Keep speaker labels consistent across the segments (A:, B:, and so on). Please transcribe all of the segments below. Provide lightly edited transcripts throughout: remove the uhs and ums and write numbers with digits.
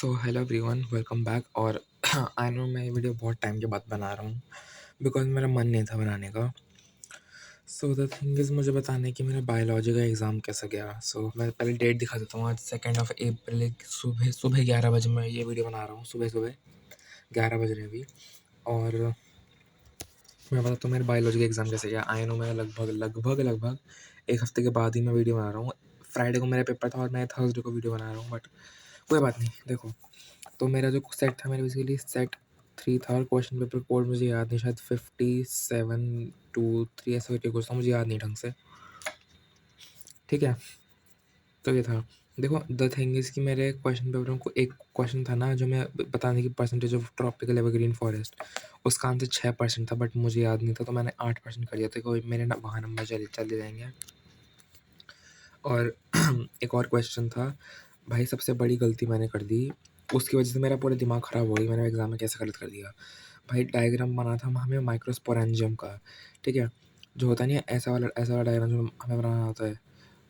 A: So hello everyone, welcome back. और I know मैं ये वीडियो बहुत टाइम के बाद बना रहा हूँ बिकॉज मेरा मन नहीं था बनाने का। सो द थिंग इज़, मुझे बताना है कि मेरा बायोलॉजी का एग्ज़ाम कैसा गया। सो मैं पहले डेट दिखा देता हूँ। आज 2 अप्रैल सुबह सुबह 11 बजे मैं ये वीडियो बना रहा हूँ। सुबह सुबह 11 बज रहे हैं अभी। और मैं बताता हूँ मेरे बायोलॉजी का एग्ज़ाम कैसे गया। आई नो मैं लगभग एक हफ़्ते के बाद ही मैं वीडियो बना रहा हूँ। फ्राइडे को मेरा पेपर था और मैं थर्सडे को वीडियो बना रहा हूँ, बट कोई बात नहीं। देखो, तो मेरा जो सेट था, मेरा बेसिकली सेट 3 था और क्वेश्चन पेपर कोड मुझे याद नहीं, शायद 5723 ऐसा करके कुछ था, मुझे याद नहीं ढंग से। ठीक है, तो ये था। देखो, द थिंग इज़ कि मेरे क्वेश्चन पेपर को एक क्वेश्चन था ना, जो मैं बताने की percentage of tropical evergreen forest, उसका आंसर 6% था, बट मुझे याद नहीं था, तो मैंने 8% कर दिया था। कोई मेरे ना वहाँ नंबर चले जाएंगे। और एक और क्वेश्चन था भाई, सबसे बड़ी गलती मैंने कर दी, उसकी वजह से मेरा पूरा दिमाग ख़राब हो गया। मैंने एग्ज़ाम में कैसे गलत कर दिया भाई। डायग्राम बना था हमें माइक्रोस्पोरेंजियम का, ठीक है, जो होता नहीं है ऐसा वाला डायग्राम जो हमें बनाना होता है।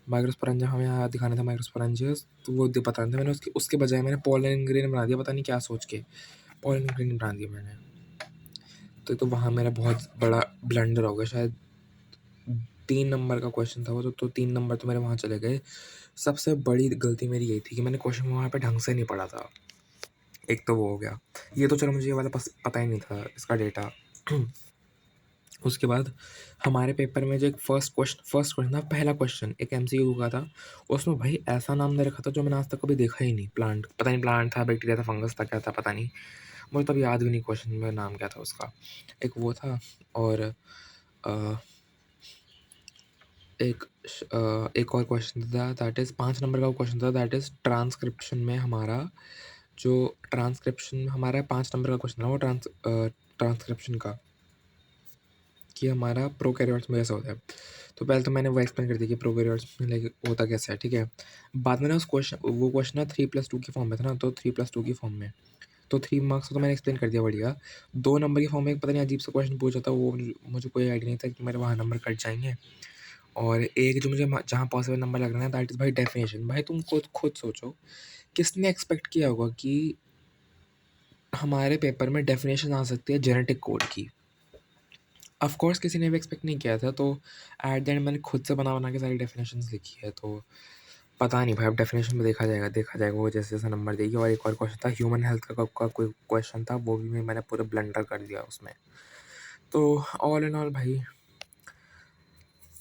A: माइक्रोस्पोरेंजियम हमें यहाँ दिखाना था, माइक्रोस्पोरेंजियस, तो वो बताना था। मैंने उसके बजाय मैंने पॉलन ग्रेन बना दिया, पता नहीं क्या सोच के पॉलन ग्रेन बना दिया मैंने। तो वहाँ मेरा बहुत बड़ा ब्लंडर हो गया। शायद 3 नंबर का क्वेश्चन था वो, तो 3 नंबर तो मेरे वहाँ चले गए। सबसे बड़ी गलती मेरी यही थी कि मैंने क्वेश्चन वहाँ पे ढंग से नहीं पढ़ा था। एक तो वो हो गया। ये तो चलो मुझे ये वाला पता ही नहीं था इसका डेटा। उसके बाद हमारे पेपर में जो एक फर्स्ट क्वेश्चन था, पहला क्वेश्चन एक एमसीक्यू का था। उसमें भाई ऐसा नाम दे रखा था जो मैंने आज तक कभी देखा ही नहीं। प्लांट, पता नहीं प्लांट था, बैक्टीरिया था, फंगस था, क्या था पता नहीं। मुझे तब याद भी नहीं क्वेश्चन में नाम क्या था उसका। एक वो था। और अ, एक और क्वेश्चन था, दैट इज़ 5 नंबर का क्वेश्चन था, दैट इज़ ट्रांसक्रिप्शन में हमारा जो ट्रांसक्रिप्शन हमारा 5 नंबर का क्वेश्चन था, वो ट्रांसक्रिप्शन का, कि हमारा प्रोकैरियोट्स में ऐसा होता है। तो पहले तो मैंने वो एक्सप्लेन कर दिया कि प्रोकैरियोट्स में लाइक होता कैसा है, ठीक है। बाद में ना वो क्वेश्चन ना 3+2 की फॉर्म में था ना, तो 3+2 की फॉर्म में, तो 3 मार्क्स तो मैंने एक्सप्लेन कर दिया बढ़िया। 2 नंबर की फॉर्म में एक पता नहीं अजीब सा क्वेश्चन पूछा था, वो मुझे कोई आइडिया नहीं था कि मेरे वहाँ नंबर कट जाएंगे। और एक जो मुझे जहाँ पॉसिबल नंबर लग रहा है, दैट इज़ भाई डेफिनेशन। भाई तुम खुद सोचो, किसने एक्सपेक्ट किया होगा कि हमारे पेपर में डेफिनेशन आ सकती है जेनेटिक कोड की। ऑफ कोर्स किसी ने भी एक्सपेक्ट नहीं किया था। तो एट द एंड मैंने खुद से बना के सारी डेफिनेशंस लिखी है। तो पता नहीं भाई, अब डेफिनेशन में देखा जाएगा वो जैसे जैसा नंबर देगी। और एक और क्वेश्चन था ह्यूमन हेल्थ का कोई क्वेश्चन था, वो भी मैंने पूरा ब्लंडर कर दिया उसमें। तो ऑल इन ऑल भाई,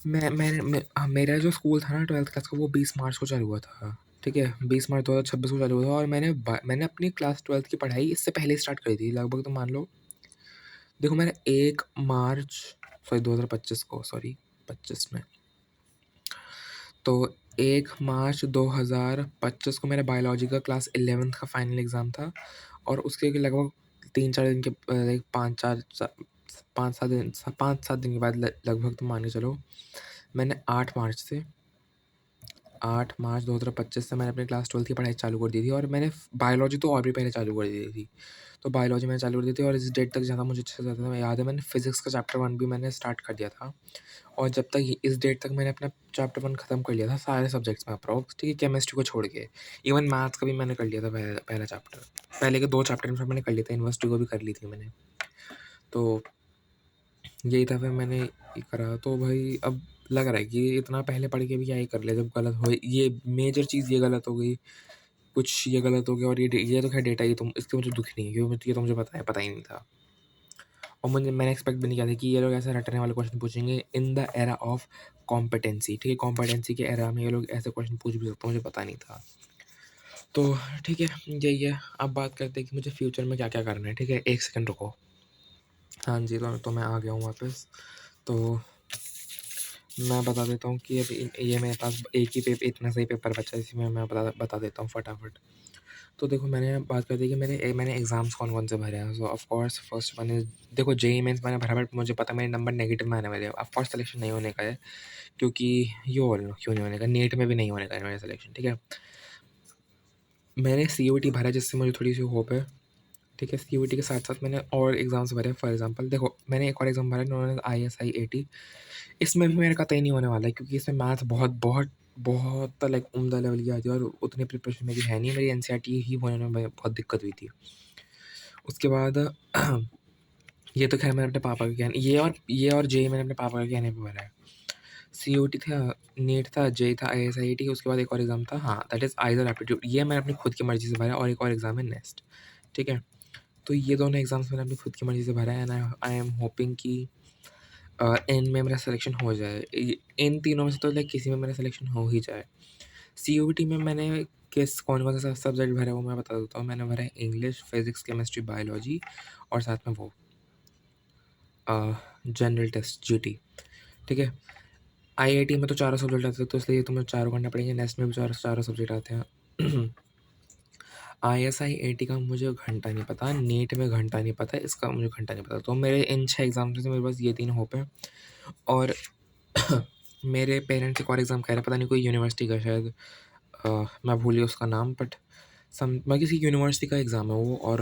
A: मेरा जो स्कूल था ना 12th क्लास का, वो 20 मार्च को चालू हुआ था, ठीक है। 20 मार्च 2026 को चालू हुआ था। और मैंने अपनी क्लास 12th की पढ़ाई इससे पहले स्टार्ट करी थी लगभग। तो मान लो, देखो मैंने 1 मार्च 2025 को, सॉरी 25 में, तो 1 मार्च 2025 को मेरा बायोलॉजी का क्लास 11th का फाइनल एग्ज़ाम था। और उसके लगभग 3-4 दिन के लाइक 5-7 दिन के बाद लगभग, तो मान के चलो, मैंने 8 मार्च 2025 से मैंने अपनी क्लास 12th की पढ़ाई चालू कर दी थी। और मैंने बायोलॉजी तो और भी पहले चालू कर दी थी। तो बायोलॉजी मैंने चालू कर दी थी, और इस डेट तक ज़्यादा मुझे अच्छे से ज़्यादा याद है, मैंने फिज़िक्स का चैप्टर 1 भी मैंने स्टार्ट कर दिया था। और जब तक इस डेट तक मैंने अपना चैप्टर 1 ख़त्म कर लिया था सारे सब्जेक्ट्स में अप्रॉक्स, ठीक है, केमिस्ट्री को छोड़ के। इवन मैथ्स का भी मैंने कर लिया था पहला चैप्टर। पहले के 2 चैप्टर में मैंने कर लिया था, यूनिवर्सिटी को भी कर ली थी मैंने। तो यही था, फिर मैंने ये करा। तो भाई अब लग रहा है कि इतना पहले पढ़ के भी क्या ही कर लिया, जब गलत हो ये मेजर चीज़ ये गलत हो गई, कुछ ये गलत हो गया। और ये तो खैर डेटा, ये तुम इसके मुझे दुख नहीं है, क्योंकि ये तो मुझे पता ही नहीं था। और मैंने एक्सपेक्ट भी नहीं किया था कि ये लोग ऐसे रटने वाले क्वेश्चन पूछेंगे in the era of competency, ठीक है। कॉम्पिटेंसी के एरा में ये लोग ऐसे क्वेश्चन पूछ भी सकते हैं, मुझे पता नहीं था। तो ठीक है, यही है। अब बात करते हैं कि मुझे फ्यूचर में क्या क्या करना है, ठीक है। एक सेकंड रुको। हाँ जी, तो मैं आ गया हूँ वापस। तो मैं बता देता हूँ कि अभी ये मेरे पास एक ही पेपर, इतना सही पेपर बचा है, इसमें मैं बता देता हूँ फटाफट। तो देखो, मैंने बात कर दी कि मैंने एग्ज़ाम्स कौन-कौन से भरे हैं। सो of course first one is, देखो जेईई मेंस मैंने भरा, बट मुझे पता है मेरे नंबर नेगेटिव में आने वाले हैं। ऑफ कोर्स सिलेक्शन नहीं होने का है, क्योंकि ये बोल लो क्यों नहीं होने का, नीट में भी नहीं होने का है मेरा सिलेक्शन, ठीक है। मैंने सीयूईटी भरा, जिससे मुझे थोड़ी सी होप है, ठीक है। सीयूईटी के साथ-साथ मैंने और एग्ज़ाम्स भरे। फॉर एग्ज़ाम्पल देखो, मैंने एक और एग्ज़ाम भरा है, नोन एज़ ISI 80। इसमें भी मेरा कतई नहीं होने वाला है, क्योंकि इसमें मैथ्स बहुत बहुत बहुत लाइक उम्दा लेवल की आती है और उतनी प्रिपरेशन मेरी है नहीं, मेरी एनसीईआरटी ही होने में बहुत दिक्कत हुई थी। उसके बाद ये तो खैर मैंने अपने पापा के कहने, ये और जेईई मैंने अपने पापा के कहने पे भरा है। सीओटी था, नीट था, जेईई था, आईएसआईटी, उसके बाद एक और एग्ज़ाम था, हाँ दैट इज़ आइज़र एप्टीट्यूड, ये मैंने अपनी खुद की मर्ज़ी से भरा है, और एक और एग्ज़ाम है नेस्ट, ठीक है। तो ये दोनों एग्ज़ाम्स मैंने अपनी खुद की मर्ज़ी से भरा है, एंड आई एम होपिंग कि इनमें मेरा सिलेक्शन हो जाए। इन तीनों में से तो लाइक किसी में मेरा सिलेक्शन हो ही जाए। सीयूईटी में मैंने कौन सा सब्जेक्ट भरा है वो मैं बता देता हूँ। मैंने भरा है इंग्लिश, फिजिक्स, केमिस्ट्री, बायोलॉजी, और साथ में वो जनरल टेस्ट जीटी, ठीक है। आईआईटी में तो चारों सब्जेक्ट आते हैं, तो इसलिए तुम्हें चारों करने पड़ेंगे। नेक्स्ट में भी चारों सब्जेक्ट आते हैं। आईएसआईएटी का मुझे घंटा नहीं पता, नीट में घंटा नहीं पता, इसका मुझे घंटा नहीं पता। तो मेरे इन 6 एग्ज़ाम में से मेरे पास ये 3 होप हैं। और मेरे पेरेंट्स एक और एग्ज़ाम कह रहे हैं, पता नहीं कोई यूनिवर्सिटी का शायद, मैं भूल गया उसका नाम, बट मैं किसी यूनिवर्सिटी का एग्ज़ाम है वो, और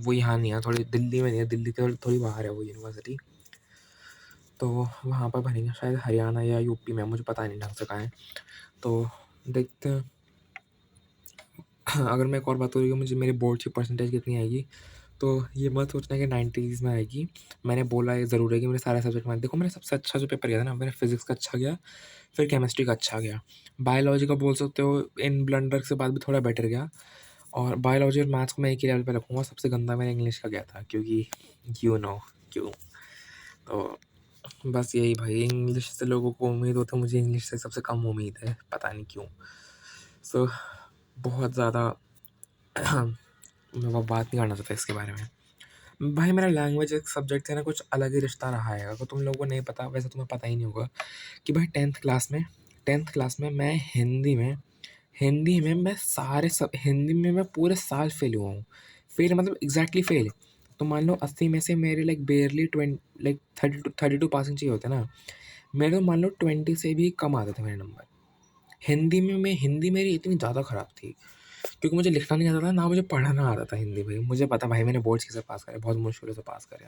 A: वो यहाँ नहीं है, थोड़ी दिल्ली में नहीं है, दिल्ली के थोड़ी बाहर है वो यूनिवर्सिटी। तो वहाँ पर भरेंगे शायद, हरियाणा या यूपी में, मुझे पता नहीं ढंग से कहाँ है। तो देखते हैं। अगर मैं एक और बात करूँ कि मुझे मेरे बोर्ड की परसेंटेज कितनी आएगी, तो ये मत सोचना कि 90s में आएगी। मैंने बोला ये ज़रूर है कि मेरे सारे सब्जेक्ट में, देखो मेरा सबसे अच्छा जो पेपर गया था ना, मेरा फिजिक्स का अच्छा गया, फिर केमिस्ट्री का अच्छा गया, बायोलॉजी का बोल सकते हो इन ब्लंडर के बाद भी थोड़ा बेटर गया, और बायोलॉजी और मैथ्स को मैं एक ही लेवल पे रखूँगा। सबसे गंदा मेरा इंग्लिश का गया था, क्योंकि यू नो क्यों। तो बस यही भाई, इंग्लिश से लोगों को उम्मीद होती है, मुझे इंग्लिश से सबसे कम उम्मीद है, पता नहीं क्यों। सो बहुत ज़्यादा मैं बात नहीं करना चाहता इसके बारे में। भाई मेरा लैंग्वेज एक सब्जेक्ट से ना कुछ अलग ही रिश्ता रहा है। अगर तुम लोगों को नहीं पता, वैसे तुम्हें पता ही नहीं होगा कि भाई टेंथ क्लास में मैं हिंदी में मैं सारे सब हिंदी में मैं पूरे साल फेल हुआ हूँ। फेल मतलब एग्जैक्टली फेल। तो मान लो 80 में से मेरे लाइक बेयरली 20 लाइक 32 पासिंग चाहिए होते ना, मेरे तो मान लो 20 से भी कम आते थे मेरे नंबर। हिंदी मेरी इतनी ज़्यादा ख़राब थी, क्योंकि मुझे लिखना नहीं आता था, ना मुझे पढ़ना आता था हिंदी भाई। मुझे पता भाई मैंने बोर्ड्स कैसे पास करे, बहुत मुश्किलों से पास करे।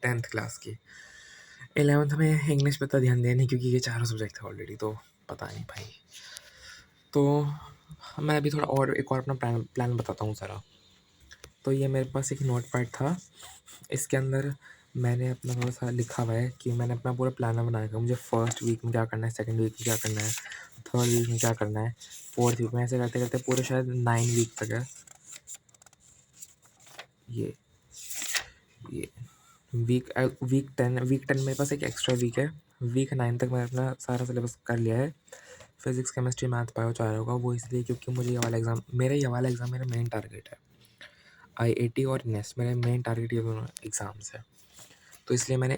A: 10th क्लास की 11th में इंग्लिश पे इतना ध्यान दिया नहीं, क्योंकि ये चारों सब्जेक्ट थे ऑलरेडी, तो पता नहीं भाई। तो मैं अभी थोड़ा और एक और अपना प्लान बताता हूँ ज़रा। तो ये मेरे पास एक नोट पैड था, इसके अंदर मैंने अपना थोड़ा सा लिखा हुआ है कि मैंने अपना पूरा प्लान बनाया, मुझे फर्स्ट वीक में क्या करना है, सेकंड वीक में क्या करना है, थर्ड वीक में क्या करना है, फोर्थ वीक में, ऐसे करते करते पूरे शायद 9 वीक तक है। ये वीक टेन मेरे पास एक एक्स्ट्रा वीक है। वीक 9 तक मैंने अपना सारा सिलेबस कर लिया है। फिजिक्स, केमिस्ट्री, मैथ, बायो चारों का। वो इसलिए क्योंकि मुझे ये वाला एग्ज़ाम मेरा मेन टारगेट है। आईआईटी और नेस्ट मेरे मेन टारगेट ये दोनों एग्ज़ाम्स है। तो इसलिए मैंने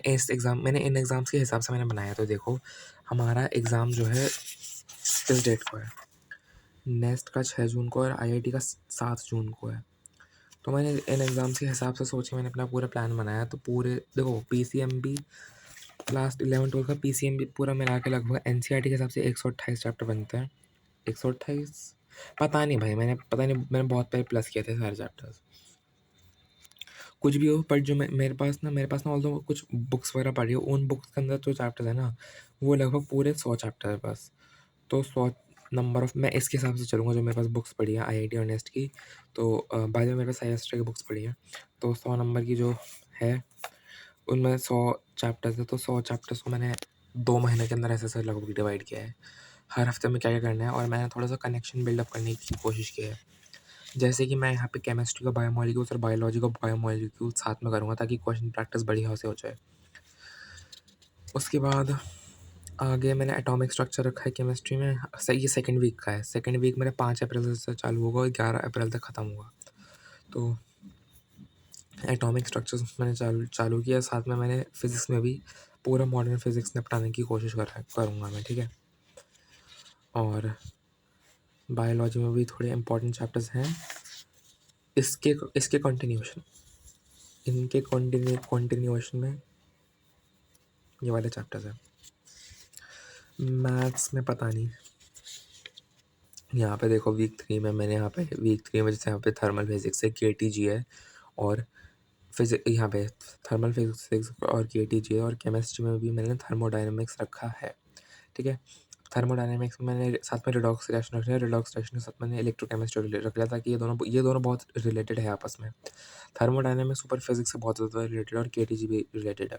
A: इन एग्ज़ाम्स के हिसाब से मैंने बनाया। तो देखो हमारा एग्ज़ाम जो है किस डेट को है, नेस्ट का 6 जून को, और आईआईटी का 7 जून को है। तो मैंने इन एग्ज़ाम्स के हिसाब से सोच के मैंने अपना पूरा प्लान बनाया। तो पूरे देखो पीसीएमबी लास्ट 11-12 का पीसीएमबी पूरा मिला के लगभग एनसीईआरटी के हिसाब से 128 चैप्टर बनते हैं। 128 पता नहीं भाई, मैंने बहुत पहले प्लस किए थे सारे चैप्टर्स। कुछ भी हो, पर जो मेरे पास ना ऑल्दो कुछ बुक्स वगैरह पढ़ी हो, उन बुक्स के अंदर जो चैप्टर्स है ना, वो लगभग पूरे 100 चैप्टर है बस। तो 100 नंबर ऑफ, मैं इसके हिसाब से चलूँगा जो मेरे पास बुक्स पढ़ी है आईआईटी और नेस्ट की। तो बाय द वे मेरे पास आईएसटी की बुक्स पढ़ी है। तो 100 नंबर की जो है उनमें 100 चैप्टर्स है। तो 100 चैप्टर्स को मैंने 2 महीने के अंदर ऐसे लगभग डिवाइड किया है, हर हफ्ते में क्या क्या करना है। और मैंने थोड़ा सा कनेक्शन बिल्डअप करने की कोशिश की है। जैसे कि मैं यहाँ पे केमिस्ट्री का बायोमोलिक्यूल्स और बायोलॉजी का बायोमोलिक्यूल्स साथ में करूँगा, ताकि क्वेश्चन प्रैक्टिस बढ़िया से हो जाए। उसके बाद आगे मैंने एटॉमिक स्ट्रक्चर रखा है केमिस्ट्री में। ये सेकंड वीक का है। सेकंड वीक मेरा 5 अप्रैल से चालू होगा और 11 अप्रैल तक ख़त्म होगा। तो एटॉमिक स्ट्रक्चर्स मैंने चालू किया। साथ में मैंने फिज़िक्स में भी पूरा मॉडर्न फिज़िक्स निपटाने की कोशिश करूँगा मैं, ठीक है। और बायोलॉजी में भी थोड़े इंपॉर्टेंट चैप्टर्स हैं। इसके कंटिन्यूएशन में ये वाले चैप्टर्स हैं। मैथ्स में पता नहीं, यहाँ पे देखो वीक 3 में मैंने जैसे यहाँ पे थर्मल फिजिक्स है, केटीजी है, और यहाँ पे थर्मल फिजिक्स और केटीजी है, और केमिस्ट्री में भी मैंने थर्मोडायनेमिक्स रखा है, ठीक है। थर्मोडायनामिक्स में मैंने साथ में रिडॉक्स रिएक्शन रख लिया, रिडॉक्स रिएक्शन के साथ मैंने इलेक्ट्रोकेमिस्ट्री रख लिया, ताकि ये दोनों बहुत रिलेटेड है आपस में। थर्मोडायनामिक्स सुपर फिजिक्स से बहुत ज़्यादा रिलेटेड है और केटीजी भी रिलेटेड है।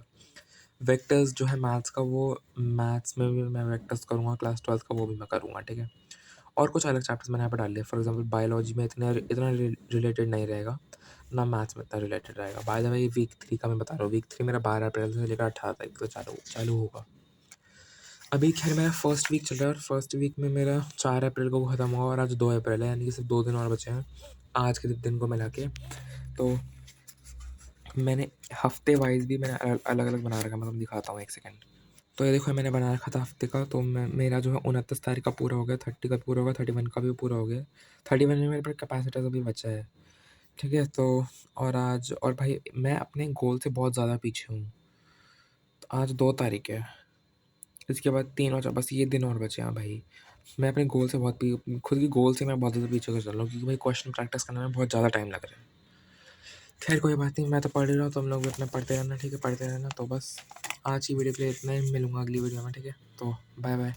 A: वेक्टर्स जो है मैथ्स का, वो मैथ्स में भी मैं वेक्टर्स करूँगा, क्लास 12th का वो भी मैं करूँगा, ठीक है। और कुछ अलग चैप्टर्स मैंने यहाँ पर डाल लिया। फॉर एग्जांपल बायोलॉजी में इतना इतना रिलेटेड नहीं रहेगा, ना मैथ्स में इतना रिलेटेड रहेगा। बाय द वे वीक 3 का मैं बता रहा हूँ, वीक 3 मेरा 12 अप्रैल से लेकर 18 तारीख तक चालू होगा। अभी खैर मेरा फर्स्ट वीक चल रहा है और फर्स्ट वीक में मेरा 4 अप्रैल को ख़त्म हुआ और आज 2 अप्रैल है, यानी कि सिर्फ 2 दिन और बचे हैं आज के दिन को मिला के। तो मैंने हफ्ते वाइज भी मैंने अलग अलग बना रखा, मतलब दिखाता हूँ एक सेकेंड। तो ये देखो मैंने बना रखा था हफ्ते का, तो मेरा जो है 29 तारीख का पूरा हो गया, 30 का पूरा होगा, 31 का भी पूरा हो गया। 31 में मेरे पास कैपेसिटर अभी बचा है, ठीक है। तो और आज और भाई मैं अपने गोल से बहुत ज़्यादा पीछे हूँ। तो आज 2 तारीख है, इसके बाद 3 और 4, बस ये दिन और बचे हैं भाई। मैं अपने गोल से खुद की गोल से मैं बहुत ज़्यादा पीछे चल रहा हूँ, क्योंकि भाई क्वेश्चन प्रैक्टिस करने में बहुत ज़्यादा टाइम लग रहा है। खैर कोई बात नहीं, मैं तो पढ़ ही रहा हूँ, तुम लोग भी अपना पढ़ते रहना, ठीक है, पढ़ते रहना। तो बस आज की वीडियो के लिए इतना ही, मिलूंगा अगली वीडियो में, ठीक है। तो बाय बाय।